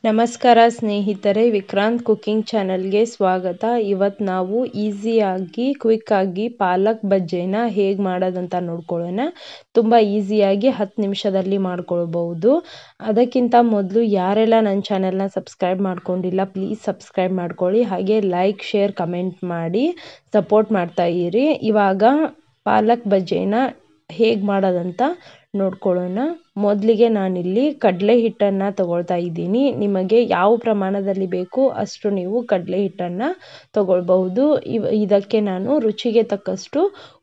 ನಮಸ್ಕಾರ ಸ್ನೇಹಿತರೆ, ವಿಕ್ರಾಂತ್ ಕುಕಿಂಗ್ ಚಾನಲ್ಗೆ ಸ್ವಾಗತ. ಇವತ್ತು ನಾವು ಈಸಿಯಾಗಿ ಕ್ವಿಕ್ಕಾಗಿ ಪಾಲಕ್ ಬಜ್ಜಿನ ಹೇಗೆ ಮಾಡೋದಂತ ನೋಡ್ಕೊಳ್ಳೋಣ. ತುಂಬ ಈಸಿಯಾಗಿ 10 ನಿಮಿಷದಲ್ಲಿ ಮಾಡ್ಕೊಳ್ಬಹುದು. ಅದಕ್ಕಿಂತ ಮೊದಲು ಯಾರೆಲ್ಲ ನನ್ನ ಚಾನೆಲ್ನ ಸಬ್ಸ್ಕ್ರೈಬ್ ಮಾಡ್ಕೊಂಡಿಲ್ಲ ಪ್ಲೀಸ್ ಸಬ್ಸ್ಕ್ರೈಬ್ ಮಾಡ್ಕೊಳ್ಳಿ. ಹಾಗೆ ಲೈಕ್, ಶೇರ್, ಕಮೆಂಟ್ ಮಾಡಿ ಸಪೋರ್ಟ್ ಮಾಡ್ತಾ ಇರಿ. ಇವಾಗ ಪಾಲಕ್ ಬಜ್ಜಿನ ಹೇಗೆ ಮಾಡೋದಂತ ನೋಡ್ಕೊಳ್ಳೋಣ. ಮೊದಲಿಗೆ ನಾನಿಲ್ಲಿ ಕಡಲೆ ಹಿಟ್ಟನ್ನು ತಗೊಳ್ತಾ ಇದ್ದೀನಿ. ನಿಮಗೆ ಯಾವ ಪ್ರಮಾಣದಲ್ಲಿ ಬೇಕು ಅಷ್ಟು ನೀವು ಕಡಲೆ ಹಿಟ್ಟನ್ನು ತಗೊಳ್ಬಹುದು. ಇದಕ್ಕೆ ನಾನು ರುಚಿಗೆ ತಕ್ಕಷ್ಟು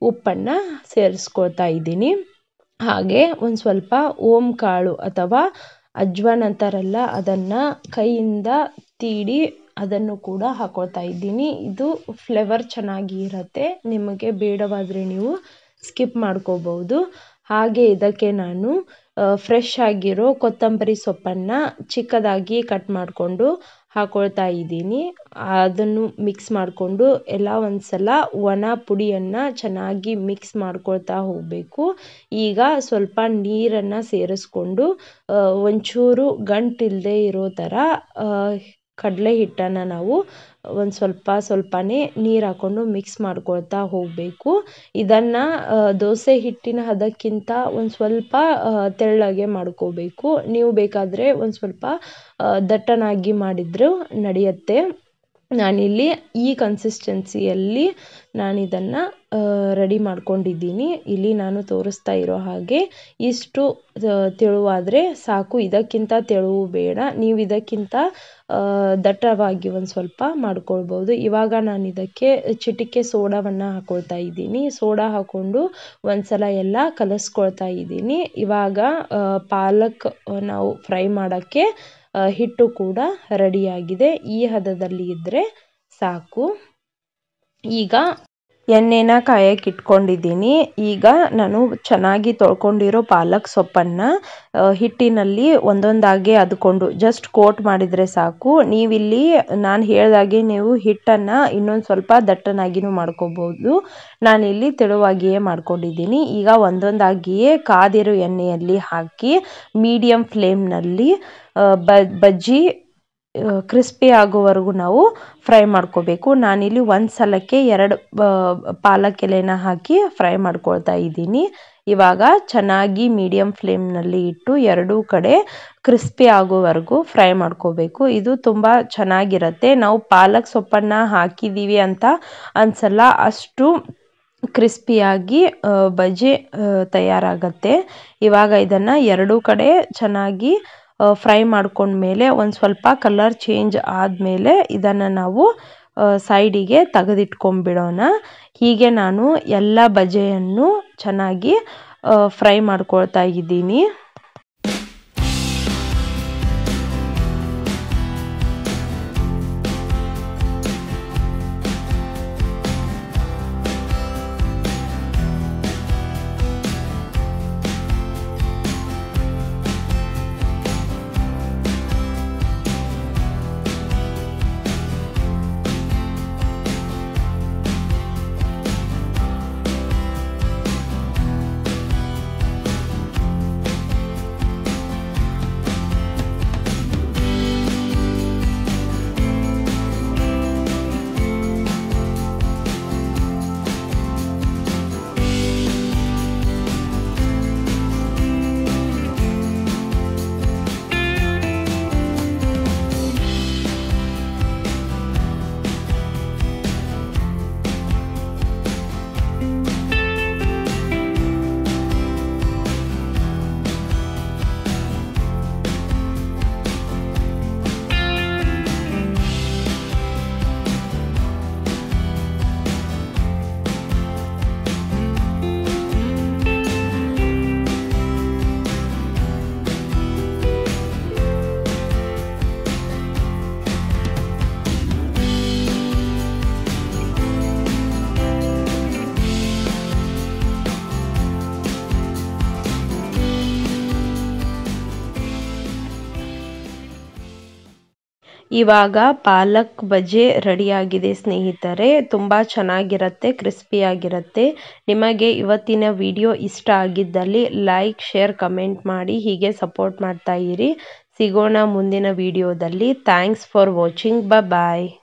ಉಪ್ಪನ್ನು ಸೇರಿಸ್ಕೊಳ್ತಾ ಇದ್ದೀನಿ. ಹಾಗೆ ಒಂದು ಸ್ವಲ್ಪ ಓಂ ಕಾಳು ಅಥವಾ ಅಜ್ವಾನ್ ಅಂತಾರಲ್ಲ ಅದನ್ನು ಕೈಯಿಂದ ತೀಡಿ ಅದನ್ನು ಕೂಡ ಹಾಕೊಳ್ತಾ ಇದ್ದೀನಿ. ಇದು ಫ್ಲೇವರ್ ಚೆನ್ನಾಗಿ ಇರುತ್ತೆ. ನಿಮಗೆ ಬೇಡವಾದರೆ ನೀವು ಸ್ಕಿಪ್ ಮಾಡ್ಕೋಬಹುದು. ಹಾಗೆ ಇದಕ್ಕೆ ನಾನು ಫ್ರೆಶ್ ಆಗಿರೋ ಕೊತ್ತಂಬರಿ ಸೊಪ್ಪನ್ನು ಚಿಕ್ಕದಾಗಿ ಕಟ್ ಮಾಡಿಕೊಂಡು ಹಾಕೊಳ್ತಾ ಇದ್ದೀನಿ. ಅದನ್ನು ಮಿಕ್ಸ್ ಮಾಡಿಕೊಂಡು ಎಲ್ಲ ಒಂದ್ಸಲ ಒಣ ಪುಡಿಯನ್ನು ಚೆನ್ನಾಗಿ ಮಿಕ್ಸ್ ಮಾಡ್ಕೊಳ್ತಾ ಹೋಗಬೇಕು. ಈಗ ಸ್ವಲ್ಪ ನೀರನ್ನು ಸೇರಿಸ್ಕೊಂಡು ಒಂಚೂರು ಗಂಟಿಲ್ಲದೆ ಇರೋ ಥರ ಕಡಲೆ ಹಿಟ್ಟನ್ನು ನಾವು ಒಂದು ಸ್ವಲ್ಪನೇ ನೀರು ಹಾಕ್ಕೊಂಡು ಮಿಕ್ಸ್ ಮಾಡ್ಕೊಳ್ತಾ ಹೋಗಬೇಕು. ಇದನ್ನು ದೋಸೆ ಹಿಟ್ಟಿನ ಹದಕ್ಕಿಂತ ಒಂದು ಸ್ವಲ್ಪ ತೆಳ್ಳಗೆ ಮಾಡ್ಕೋಬೇಕು. ನೀವು ಬೇಕಾದರೆ ಒಂದು ಸ್ವಲ್ಪ ದಟ್ಟನಾಗಿ ಮಾಡಿದರೂ ನಡೆಯುತ್ತೆ. ನಾನಿಲ್ಲಿ ಈ ಕನ್ಸಿಸ್ಟೆನ್ಸಿಯಲ್ಲಿ ನಾನಿದನ್ನು ರೆಡಿ ಮಾಡ್ಕೊಂಡಿದ್ದೀನಿ. ಇಲ್ಲಿ ನಾನು ತೋರಿಸ್ತಾ ಇರೋ ಹಾಗೆ ಇಷ್ಟು ತೆಳುವಾದರೆ ಸಾಕು. ಇದಕ್ಕಿಂತ ತೆಳುವು ಬೇಡ. ನೀವು ಇದಕ್ಕಿಂತ ದಟ್ಟವಾಗಿ ಒಂದು ಸ್ವಲ್ಪ ಮಾಡ್ಕೊಳ್ಬೋದು. ಇವಾಗ ನಾನು ಇದಕ್ಕೆ ಚಿಟಿಕೆ ಸೋಡಾವನ್ನು ಹಾಕೊಳ್ತಾ ಇದ್ದೀನಿ. ಸೋಡಾ ಹಾಕ್ಕೊಂಡು ಒಂದ್ಸಲ ಎಲ್ಲ ಕಲಿಸ್ಕೊಳ್ತಾ ಇದ್ದೀನಿ. ಇವಾಗ ಪಾಲಕ್ ನಾವು ಫ್ರೈ ಮಾಡೋಕ್ಕೆ ಹಿಟ್ಟು ಕೂಡ ರೆಡಿಯಾಗಿದೆ. ಈ ಹದದಲ್ಲಿ ಇದ್ದರೆ ಸಾಕು. ಈಗ ಎಣ್ಣೆನ ಕಾಯಕ್ಕೆ ಇಟ್ಕೊಂಡಿದ್ದೀನಿ. ಈಗ ನಾನು ಚೆನ್ನಾಗಿ ತೊಳ್ಕೊಂಡಿರೋ ಪಾಲಕ್ ಸೊಪ್ಪನ್ನು ಹಿಟ್ಟಿನಲ್ಲಿ ಒಂದೊಂದಾಗಿ ಅದ್ಕೊಂಡು ಜಸ್ಟ್ ಕೋಟ್ ಮಾಡಿದರೆ ಸಾಕು. ನೀವಿಲ್ಲಿ ನಾನು ಹೇಳ್ದಾಗೆ ನೀವು ಹಿಟ್ಟನ್ನು ಇನ್ನೊಂದು ಸ್ವಲ್ಪ ದಟ್ಟನಾಗಿಯೂ ಮಾಡ್ಕೋಬೋದು. ನಾನಿಲ್ಲಿ ತೆಳುವಾಗಿಯೇ ಮಾಡ್ಕೊಂಡಿದ್ದೀನಿ. ಈಗ ಒಂದೊಂದಾಗಿಯೇ ಕಾದಿರೋ ಎಣ್ಣೆಯಲ್ಲಿ ಹಾಕಿ ಮೀಡಿಯಮ್ ಫ್ಲೇಮ್ನಲ್ಲಿ ಬಜ್ಜಿ ಕ್ರಿಸ್ಪಿ ಆಗೋವರೆಗೂ ನಾವು ಫ್ರೈ ಮಾಡ್ಕೋಬೇಕು. ನಾನಿಲ್ಲಿ ಒಂದು ಸಲಕ್ಕೆ 2 ಪಾಲಕ್ ಎಲೆನ ಹಾಕಿ ಫ್ರೈ ಮಾಡ್ಕೊಳ್ತಾ ಇದ್ದೀನಿ. ಇವಾಗ ಚೆನ್ನಾಗಿ ಮೀಡಿಯಮ್ ಫ್ಲೇಮ್ನಲ್ಲಿ ಇಟ್ಟು ಎರಡೂ ಕಡೆ ಕ್ರಿಸ್ಪಿ ಆಗೋವರೆಗೂ ಫ್ರೈ ಮಾಡ್ಕೋಬೇಕು. ಇದು ತುಂಬ ಚೆನ್ನಾಗಿರುತ್ತೆ. ನಾವು ಪಾಲಕ್ ಸೊಪ್ಪನ್ನು ಹಾಕಿದ್ದೀವಿ ಅಂತ ಅನ್ಸಲ್ಲ, ಅಷ್ಟು ಕ್ರಿಸ್ಪಿಯಾಗಿ ಬಜ್ಜಿ ತಯಾರಾಗತ್ತೆ. ಇವಾಗ ಇದನ್ನು ಎರಡೂ ಕಡೆ ಚೆನ್ನಾಗಿ ಫ್ರೈ ಮಾಡ್ಕೊಂಡ್ಮೇಲೆ ಒಂದು ಸ್ವಲ್ಪ ಕಲರ್ ಚೇಂಜ್ ಆದಮೇಲೆ ಇದನ್ನು ನಾವು ಸೈಡಿಗೆ ತೆಗೆದಿಟ್ಕೊಂಡ್ಬಿಡೋಣ. ಹೀಗೆ ನಾನು ಎಲ್ಲ ಬಜ್ಜಿಯನ್ನು ಚೆನ್ನಾಗಿ ಫ್ರೈ ಮಾಡ್ಕೊಳ್ತಾ ಇದ್ದೀನಿ. ಇವಾಗ ಪಾಲಕ್ ಬಜ್ಜಿ ರೆಡಿಯಾಗಿದೆ ಸ್ನೇಹಿತರೆ. ತುಂಬ ಚೆನ್ನಾಗಿರುತ್ತೆ, ಕ್ರಿಸ್ಪಿಯಾಗಿರುತ್ತೆ. ನಿಮಗೆ ಇವತ್ತಿನ ವಿಡಿಯೋ ಇಷ್ಟ ಆಗಿದ್ದಲ್ಲಿ ಲೈಕ್, ಶೇರ್, ಕಮೆಂಟ್ ಮಾಡಿ ಹೀಗೆ ಸಪೋರ್ಟ್ ಮಾಡ್ತಾ ಇರಿ. ಸಿಗೋಣ ಮುಂದಿನ ವಿಡಿಯೋದಲ್ಲಿ. Thanks for watching. ಬಾಯ್.